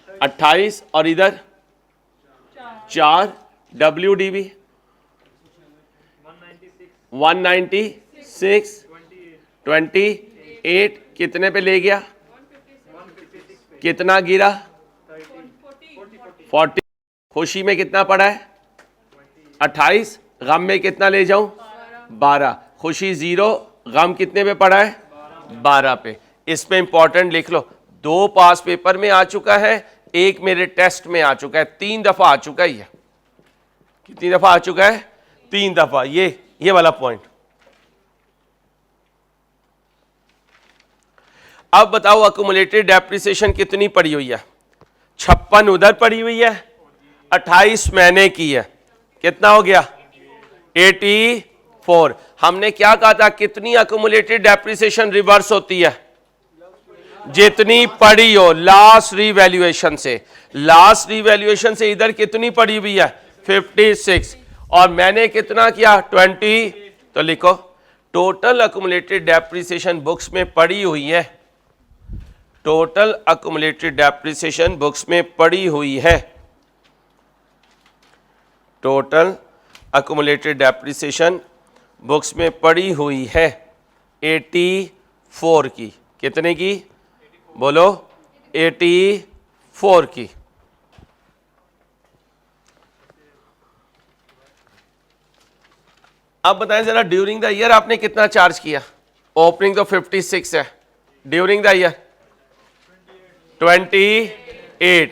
28, और इधर 4। WDB 196, 28 कितने पे ले गया? कितना गिरा? 40। खुशी में कितना पड़ा है? 28। गम में कितना ले जाऊं? 12। खुशी 0, गम कितने पे पड़ा है? 12 पे। इसमें इंपॉर्टेंट लिख लो, 2 पास पेपर में आ चुका है, 1 मेरे टेस्ट में आ चुका है, 3 दफा आ चुका है। ये कितनी दफा आ चुका है? 3 दफा। ये वाला पॉइंट। अब बताओ अक्यूमुलेटेड डेप्रिसिएशन कितनी पड़ी हुई है? 56 उधर पड़ी हुई है, 28 मैंने की है। कितना हो गया? 84। हमने क्या कहा था? कितनी अक्यूमुलेटेड डेप्रिसिएशन रिवर्स होती है? जितनी पड़ी हो लास्ट रिवैल्यूएशन से। लास्ट रिवैल्यूएशन से इधर कितनी पड़ी हुई है? 56। और मैंने कितना किया? 20। तो लिखो टोटल अक्यूमुलेटेड डेप्रिसिएशन बुक्स में पड़ी हुई है, टोटल अक्यूमुलेटेड डेप्रिसिएशन बुक्स में पड़ी हुई है, टोटल अक्यूमुलेटेड डेप्रिसिएशन बुक्स में पड़ी हुई है 84 की। कितने की? बोलो। 84 की। अब बताएं जरा, ड्यूरिंग द ईयर आपने कितना चार्ज किया? ओपनिंग तो 56 है, ड्यूरिंग द ईयर 28।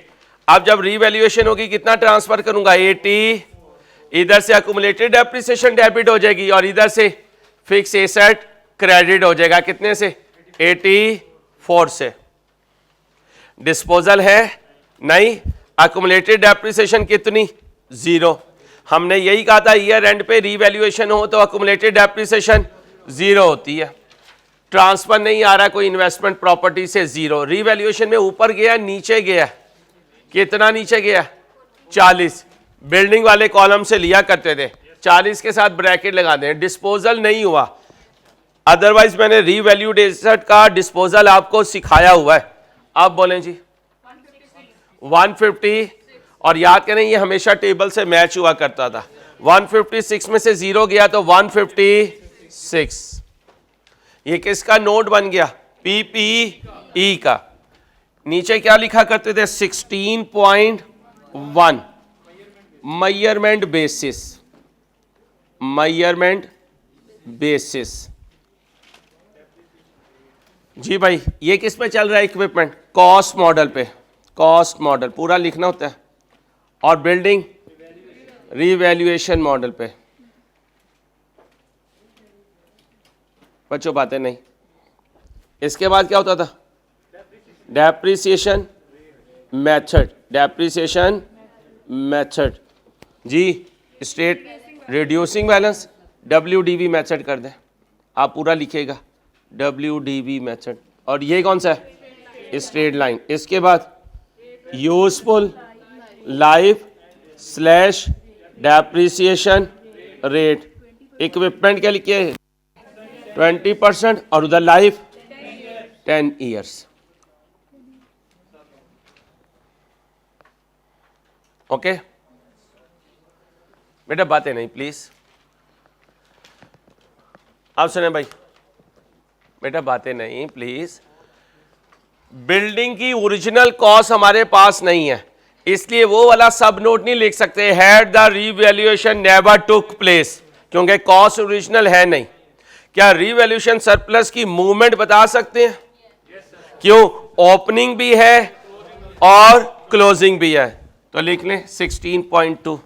अब जब रीवैल्यूएशन होगी कितना ट्रांसफर करूंगा? 80। इधर से अक्यूमुलेटेड डेप्रिसिएशन डेबिट हो जाएगी और इधर से फिक्स एसेट क्रेडिट हो जाएगा। कितने से? 84 से। डिस्पोजल है? नहीं। अक्यूमुलेटेड डेप्रिसिएशन कितनी? 0। हमने यही कहा था ईयर एंड पे रीवैल्यूएशन हो तो अक्यूमुलेटेड डेप्रिसिएशन 0 होती है। ट्रांसफर नहीं आ रहा कोई इन्वेस्टमेंट प्रॉपर्टी से, 0। रीवैल्यूएशन में ऊपर गया नीचे गया? कितना नीचे गया? 40। बिल्डिंग वाले कॉलम से लिया करते थे, 40 के साथ ब्रैकेट लगा दें। डिस्पोजल नहीं हुआ, अदरवाइज मैंने रीवैल्यूड एसेट का डिस्पोजल आपको सिखाया हुआ है। अब बोलें जी 150। और याद करें ये हमेशा टेबल से मैच हुआ करता था। 156 में से 0 गया तो 156। ये किसका नोट बन गया? PPE का। नीचे क्या लिखा करते थे? 16.1 मेजरमेंट बेसिस, मेजरमेंट बेसिस। जी भाई, ये किस पे चल रहा है इक्विपमेंट? कॉस्ट मॉडल पे। कॉस्ट मॉडल पूरा लिखना होता है। और बिल्डिंग रीवैल्यूएशन मॉडल पे। बच्चों बातें नहीं। इसके बाद क्या होता था? Depreciation method. डेप्रिसिएशन मेथड जी। State reducing balance WDV method कर दें, आप पूरा लिखिएगा WDV मेथड। और ये कौन सा है? Straight line. इसके बाद useful life slash depreciation rate. Equipment क्या लिखिए? 20% और उधर लाइफ 10 ईयर्स। ओके बेटा, बातें नहीं प्लीज। आप सुने भाई, बेटा बातें नहीं प्लीज। बिल्डिंग की ओरिजिनल कॉस्ट हमारे पास नहीं है, इसलिए वो वाला सब नोट नहीं लिख सकते had the revaluation never took place, क्योंकि कॉस्ट ओरिजिनल है नहीं। क्या रीवैल्यूएशन सरप्लस की मूवमेंट बता सकते हैं? क्यों? ओपनिंग भी है और क्लोजिंग भी है। तो लिख लें 16.2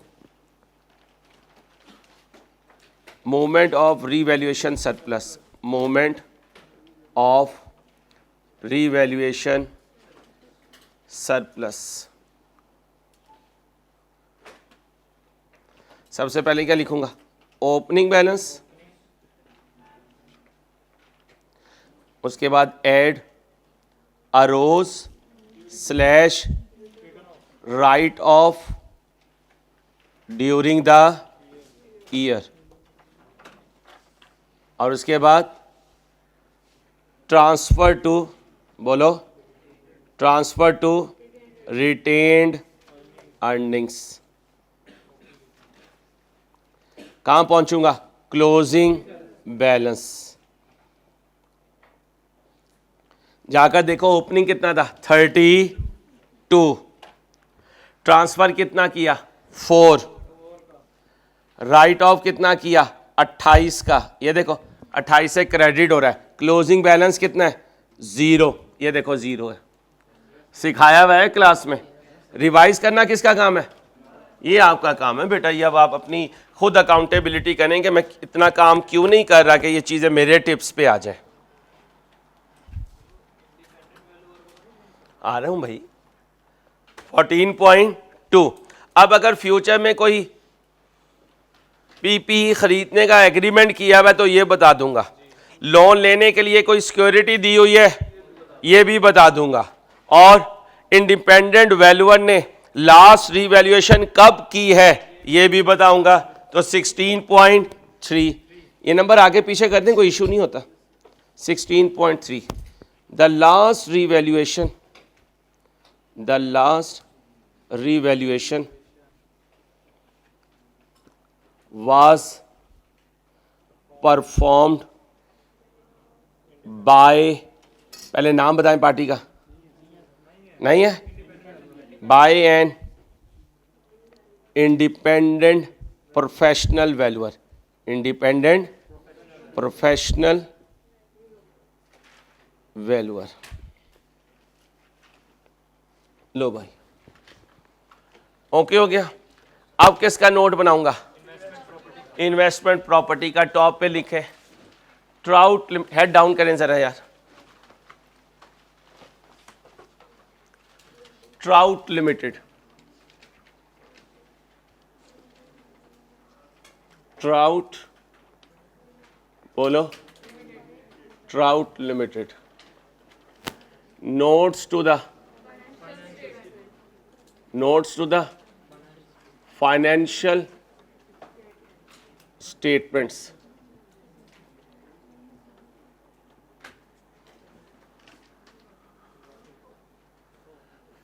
movement of revaluation surplus. Movement of revaluation surplus. सबसे पहले क्या लिखूंगा? ओपनिंग बैलेंस, उसके बाद add arose slash write off during the year, और उसके बाद ट्रांसफर टू, बोलो, ट्रांसफर टू रिटेन्ड अर्निंग्स। कहां पहुंचूंगा? Closing balance. जाकर देखो ओपनिंग कितना था? 32। ट्रांसफर कितना किया? 4। राइट ऑफ कितना किया? 28 का। ये देखो 28 से क्रेडिट हो रहा है। क्लोजिंग बैलेंस कितना है? 0। ये देखो 0 है। सिखाया हुआ है क्लास में। रिवाइज करना किसका काम है? ये आपका काम है बेटा। ये अब आप अपनी खुद अकाउंटेबिलिटी करेंगे। मैं इतना काम क्यों नहीं कर रहा कि ये चीजें मेरे टिप्स पे आ जाए। आ रहा हूं भाई। 14.2। अब अगर फ्यूचर में कोई पीपी खरीदने का एग्रीमेंट किया हुआ है तो ये बता दूंगा। लोन लेने के लिए कोई सिक्योरिटी दी हुई है, ये भी बता दूंगा। और इंडिपेंडेंट वैल्यूअर ने लास्ट रीवैल्यूएशन कब की है, ये भी बताऊंगा। तो 16.3। ये नंबर आगे पीछे कर दें, कोई इशू नहीं होता। 16.3 the last revaluation, the last revaluation was performed by, पहले नाम बताएं पार्टी का, नहीं है, by an independent professional valuer, independent professional valuer। लो भाई, ओके हो गया। अब किसका नोट बनाऊंगा? इन्वेस्टमेंट प्रॉपर्टी का। टॉप पे लिखे ट्राउट, हेड डाउन करें जरा यार। ट्राउट लिमिटेड, ट्राउट, बोलो, Trout Limited. Notes to the, notes to the financial statements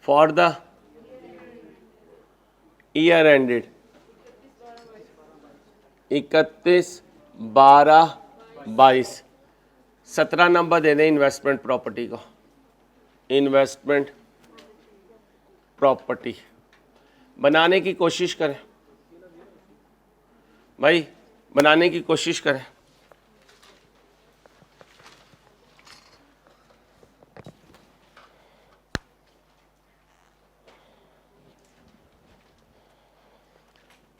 for the year ended 31/12/22। 17 नंबर दे दें इन्वेस्टमेंट प्रॉपर्टी को। इन्वेस्टमेंट प्रॉपर्टी बनाने की कोशिश करें भाई, बनाने की कोशिश करें।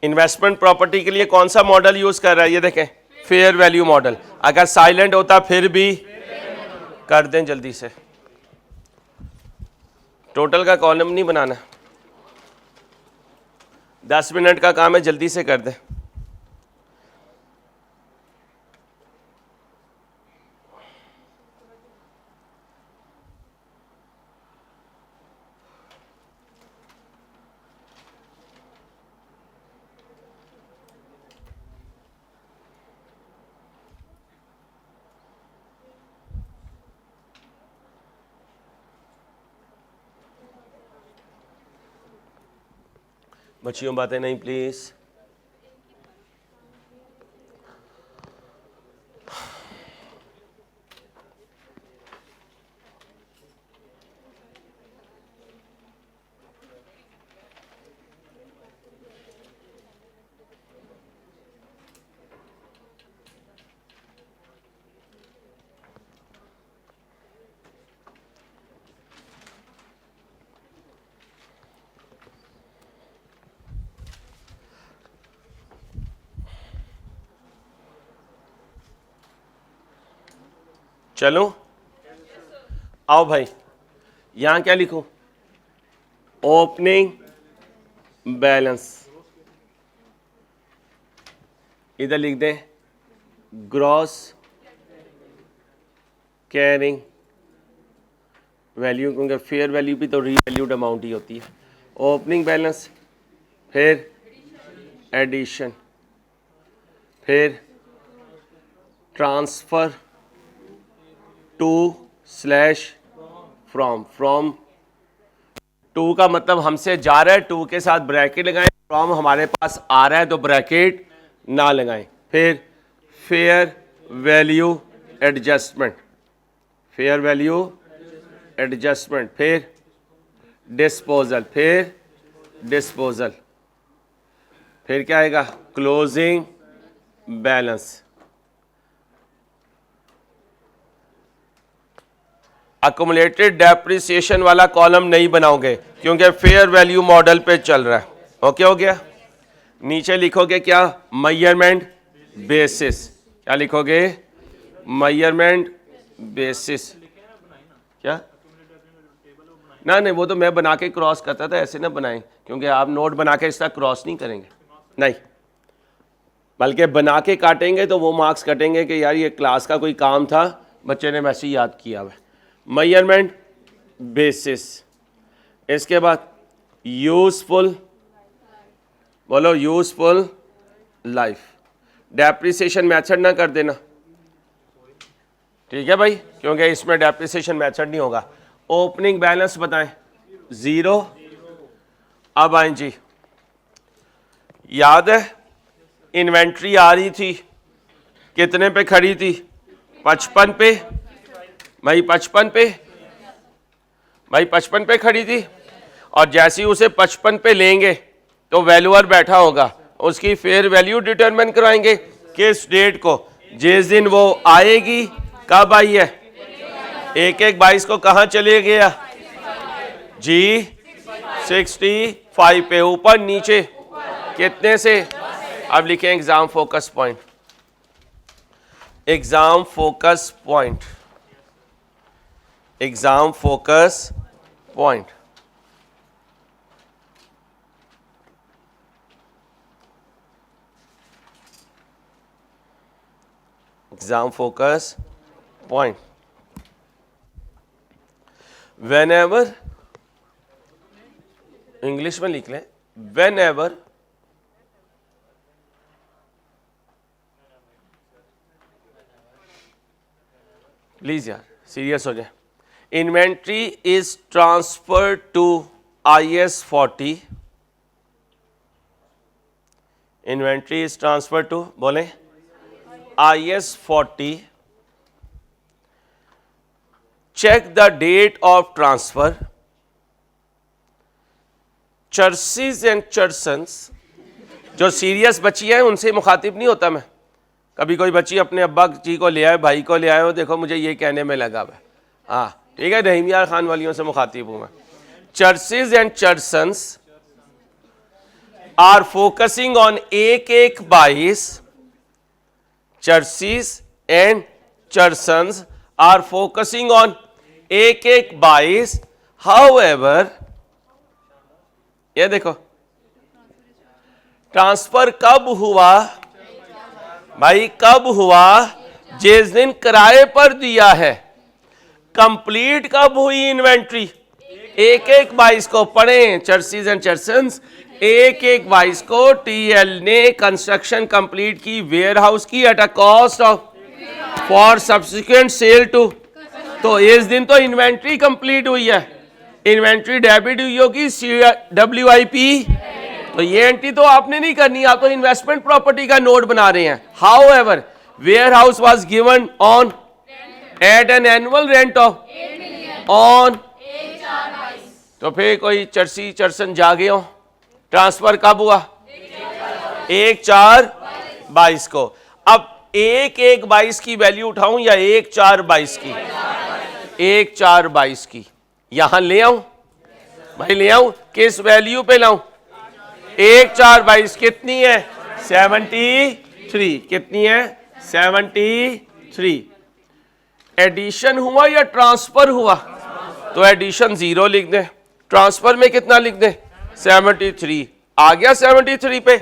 इन्वेस्टमेंट प्रॉपर्टी के लिए कौन सा मॉडल यूज कर रहा है, ये देखें, फेयर वैल्यू मॉडल। अगर साइलेंट होता फिर भी कर दें जल्दी से, टोटल का कॉलम नहीं बनाना, 10 मिनट का काम है, जल्दी से कर दें। बच्चियों बातें नहीं प्लीज। चलो आओ भाई, यहां क्या लिखूं, ओपनिंग बैलेंस, इधर लिख दें ग्रॉस कैरिंग वैल्यू, क्योंकि फेयर वैल्यू भी तो रीवैल्यूड अमाउंट ही होती है। ओपनिंग बैलेंस, फिर एडिशन, फिर transfer to slash from. From to का मतलब हमसे जा रहा है, टू के साथ ब्रैकेट लगाएं, फ्रॉम हमारे पास आ रहा है तो ब्रैकेट ना लगाएं। फिर fair value adjustment, fair value adjustment, फिर डिस्पोजल, फिर डिस्पोजल, फिर क्या आएगा, क्लोजिंग बैलेंस। अकुमुलेटेड डेप्रिसिएशन वाला कॉलम नहीं बनाओगे क्योंकि फेयर वैल्यू मॉडल पे चल रहा है। ओके हो गया। नीचे लिखोगे क्या, मेजरमेंट बेसिस, क्या लिखोगे, मेजरमेंट बेसिस। क्या ना, नहीं वो तो मैं बना के क्रॉस करता था, ऐसे ना बनाएं, क्योंकि आप नोट बना के इसका क्रॉस नहीं करेंगे, नहीं, बल्कि बना के काटेंगे तो वो मार्क्स कटेंगे कि यार ये क्लास का कोई काम था, बच्चे ने वैसे ही याद किया हुआ। मेजरमेंट बेसिस, इसके बाद यूजफुल, बोलो यूजफुल लाइफ। डेप्रिसिएशन मेथड ना कर देना, ठीक है भाई, क्योंकि इसमें डेप्रिसिएशन मेथड नहीं होगा। ओपनिंग बैलेंस बताएं, 0। अब आए जी, याद है इन्वेंट्री आ रही थी, कितने पे खड़ी थी, 55 पे, भाई 55 पे, भाई 55 पे खड़ी थी। और जैसे ही उसे 55 पे लेंगे तो वैल्यूअर बैठा होगा, उसकी फेयर वैल्यू डिटरमिन कराएंगे, किस डेट को, जिस दिन वो आएगी। कब आई है, 1/1/22 को कहाँ चले गया जी, 65 पे, ऊपर नीचे कितने से। अब लिखें exam focus point, exam focus point, exam focus point. Exam focus point, whenever, English में लिख लें, whenever प्लीज यार सीरियस हो जाए, inventory is transferred to IS 40, inventory is transferred to, बोले IS 40, check the date of transfer, चर्सिस एंड चर्सन्स। जो सीरियस बच्ची है उनसे मुखातिब नहीं होता मैं, कभी कोई बच्ची अपने अब्बा जी को ले आए, भाई को ले आए हो, देखो मुझे ये कहने में लगा हुआ है, हाँ ठीक है, रहीम यार खान वालियों से मुखातिब हूं मैं। चर्सिस एंड चर्सन्स आर फोकसिंग ऑन एक बाइस चर्सीज एंड चर्सन्स आर फोकसिंग ऑन एक बाइस, हाउएवर, ये देखो ट्रांसफर कब हुआ भाई, कब हुआ? जिस दिन किराए पर दिया है। कंप्लीट कब हुई इन्वेंट्री? एक बाइस को पढ़े चर्सीज एंड चर्सन्स, एक बाइस को टीएल ने कंस्ट्रक्शन कंप्लीट की, वेयर हाउस की, at a cost of four subsequent sale to. तो इस दिन तो इन्वेंट्री कंप्लीट हुई है, इन्वेंट्री डेबिट हुई होगी CWIP। तो ये एंट्री तो आपने नहीं करनी, आप तो इन्वेस्टमेंट प्रॉपर्टी का नोट बना रहे हैं। However warehouse was given on at an annual rent of on, तो फिर कोई चर्सी चर्सन जागे हो। ट्रांसफर कब हुआ? 1/4/22 को। अब 1/1/22 की वैल्यू उठाऊं या 1/4/22 की? 1/4/22 की यहां ले आऊं भाई, ले आऊं, किस वैल्यू पे लाऊं? 1/4/22 कितनी है? 73। कितनी है? 73। एडिशन हुआ या ट्रांसफर हुआ? तो एडिशन 0 लिख दें, ट्रांसफर में कितना लिख दें? 73। आ गया 73 पे।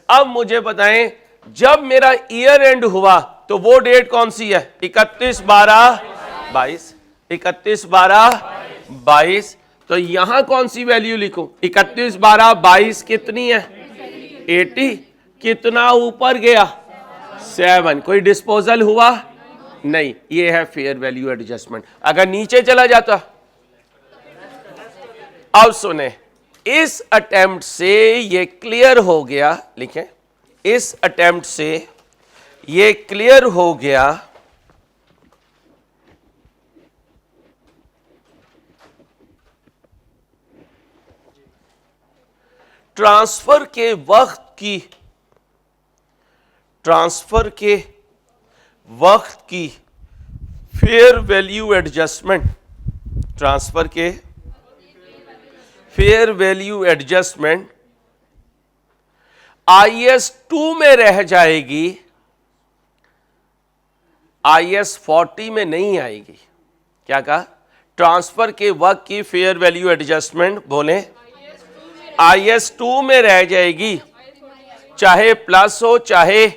अब मुझे बताएं, जब मेरा ईयर एंड हुआ तो वो डेट कौन सी है? 31/12/22। 31/12/22। तो यहां कौन सी वैल्यू लिखूं? 31/12/22 कितनी है? 80। कितना ऊपर गया? 7। कोई डिस्पोजल हुआ? नहीं, ये है फेयर वैल्यू एडजस्टमेंट। अगर नीचे चला जाता, अब सुने, इस अटेम्प्ट से ये क्लियर हो गया, लिखें, इस अटेम्प्ट से ये क्लियर हो गया ट्रांसफर के वक्त की फेयर वैल्यू एडजस्टमेंट, ट्रांसफर के फेयर वैल्यू एडजस्टमेंट IS 2 में रह जाएगी, IS 40 में नहीं आएगी। क्या कहा? ट्रांसफर के वक्त की फेयर वैल्यू एडजस्टमेंट, बोले, IS 2 में रह जाएगी, चाहे प्लस हो चाहे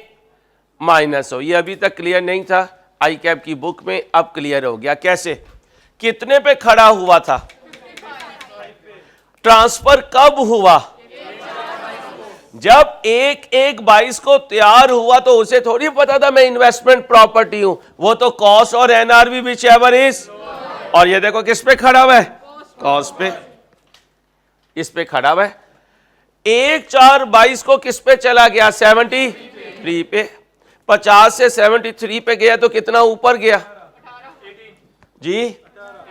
माइनस हो। ये अभी तक क्लियर नहीं था आई कैप की बुक में, अब क्लियर हो गया। कैसे? कितने पे खड़ा हुआ था? ट्रांसफर कब हुआ? जब 1/1/22 को तैयार हुआ तो उसे थोड़ी पता था मैं इन्वेस्टमेंट प्रॉपर्टी हूं, वो तो कॉस्ट और NRV विच एवर इज। और ये देखो किस पे खड़ा हुआ है? कॉस्ट पे, इस पे खड़ा हुआ है। 1/4/22 को किस पे चला गया? 73 पे। 50 से 73 पे गया तो कितना ऊपर गया जी?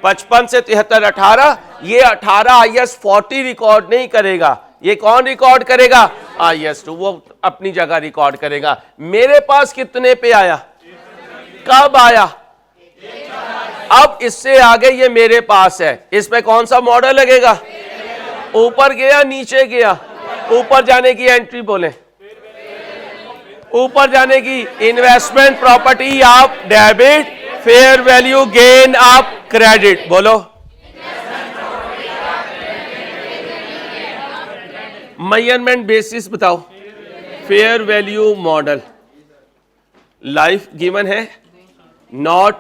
55 से 73, 18। ये 18 IS 40 रिकॉर्ड नहीं करेगा, ये कौन रिकॉर्ड करेगा? IS 2, वो अपनी जगह रिकॉर्ड करेगा। मेरे पास कितने पे आया? कब आया? अब इससे आगे ये मेरे पास है, इसमें कौन सा मॉडल लगेगा? ऊपर गया नीचे गया? ऊपर जाने की एंट्री बोले, ऊपर जाने की इन्वेस्टमेंट प्रॉपर्टी आप डेबिट, फेयर वैल्यू गेन आप क्रेडिट, बोलो। मेजरमेंट बेसिस बताओ, fair value model. Life given है, not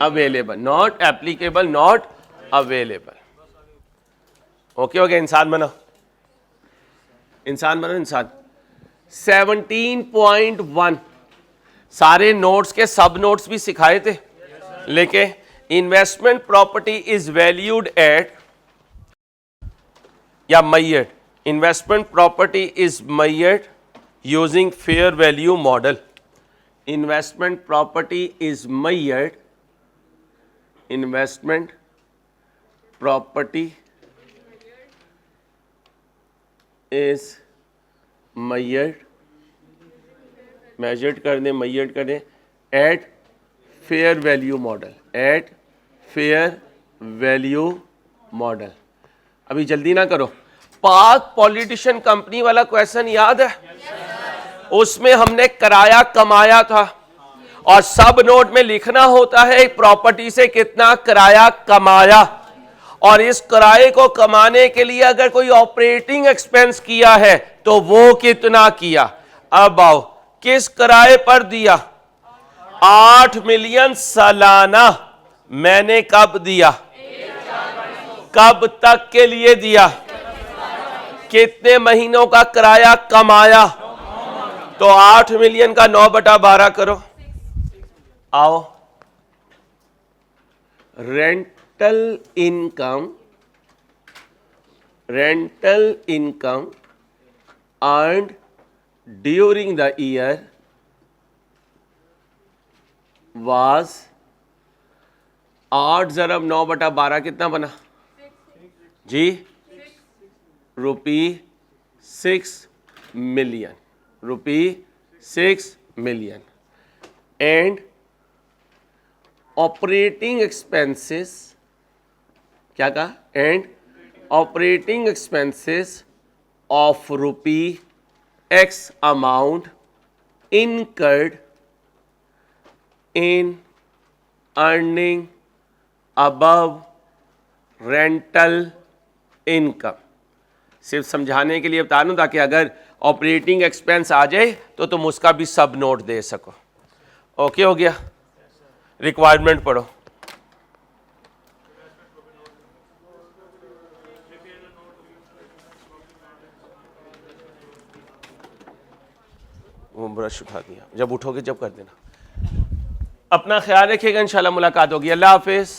available, not applicable, not available. Okay हो गया? इंसान बनो, इंसान बनो, इंसान। 17.1 सारे नोट्स के सब नोट्स भी सिखाए थे, लेकिन investment property is valued at या measured, investment property is measured using fair value model. Investment property is measured, investment property is measured कर दें, मेजर्ड कर दें at fair value model, at fair value model. अभी जल्दी ना करो, पाक पॉलिटिशियन कंपनी वाला क्वेश्चन याद है? उसमें हमने किराया कमाया था और सब नोट में लिखना होता है एक प्रॉपर्टी से कितना किराया कमाया, और इस किराए को कमाने के लिए अगर कोई ऑपरेटिंग एक्सपेंस किया है तो वो कितना किया। अब आओ, किस किराए पर दिया? 8 मिलियन सालाना। मैंने कब दिया? कब तक के लिए दिया? कितने महीनों का किराया कमाया? तो 8 मिलियन का 9/12 करो। आओ, rental income earned during the year was 8 ज़रब 9/12 कितना बना जी? ₹6 मिलियन। एंड ऑपरेटिंग एक्सपेंसेस, क्या कहा? And operating expenses of ₹X amount incurred in earning above rental income. सिर्फ समझाने के लिए बता दूं ताकि अगर ऑपरेटिंग एक्सपेंस आ जाए तो तुम उसका भी सब नोट दे सको। ओके हो गया? रिक्वायरमेंट पढ़ो। वो ब्रश उठा दिया, जब उठोगे जब कर देना। अपना ख्याल रखिएगा, इंशाल्लाह मुलाकात होगी। अल्लाह हाफिज।